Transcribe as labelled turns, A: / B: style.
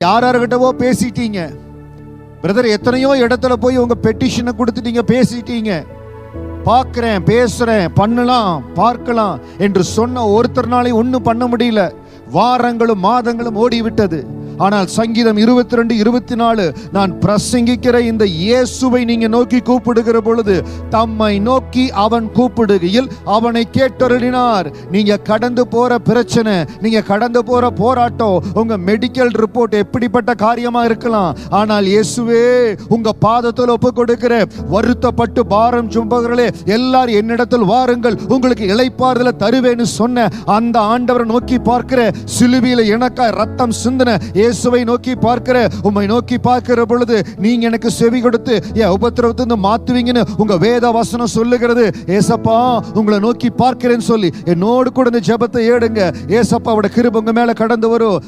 A: யார்கிட்டவோ பேசிட்டீங்க brother, எத்தனையோ இடத்துல போய் உங்க பெட்டிஷனை கொடுத்துட்டீங்க, பேசிட்டீங்க, பார்க்கிறேன், பேசுறேன், பண்ணலாம், பார்க்கலாம் என்று சொன்ன ஒருத்தர்னாலே ஒன்னும் பண்ண முடியல. வாரங்களும் மாதங்களும் ஓடிவிட்டது. ஆனால் சங்கீதம் 22:24, நான் பிரசங்கிக்கிற இந்த இயேசுவை நீங்க நோக்கி கூப்பிடுகிற பொழுது தம்மை நோக்கி அவன் கூப்பிடுகையில் அவனை கேட்டருளினார். நீங்க கடந்து போற பிரச்சனை, நீங்க கடந்து போற போராட்டம், உங்க மெடிக்கல் ரிப்போர்ட் எப்படிப்பட்ட காரியமா இருக்கலாம், ஆனால் இயேசுவே உங்க பாதத்தில் ஒப்பு கொடுக்கிற வருத்தப்பட்டு பாரம் சுமக்கிறவர்களே எல்லாரும் என்னிடத்தில் வாருங்கள், உங்களுக்கு இளைப்பாறுதலை தருவேன்னு சொன்ன அந்த ஆண்டவரை நோக்கி பார்க்கிற, சிலுவையில எனக்காய் ரத்தம் சிந்தின இயேசுவை நோக்கி பார்க்கிற, உம்மை நோக்கி பார்க்கிற பொழுது நீங்க எனக்கு செவி கொடுத்து என் உபத்திரவத்தை மாத்துவீங்கன்னு உங்க வேத வசனம் சொல்லுகிறது. ஏசப்பா உங்களை நோக்கி பார்க்கிறேன்னு சொல்லி என்னோடு கூட இந்த ஜெபத்தை ஏடுங்க. ஏசப்பாவோட கிருபை உங்க மேல கடந்து வரும்.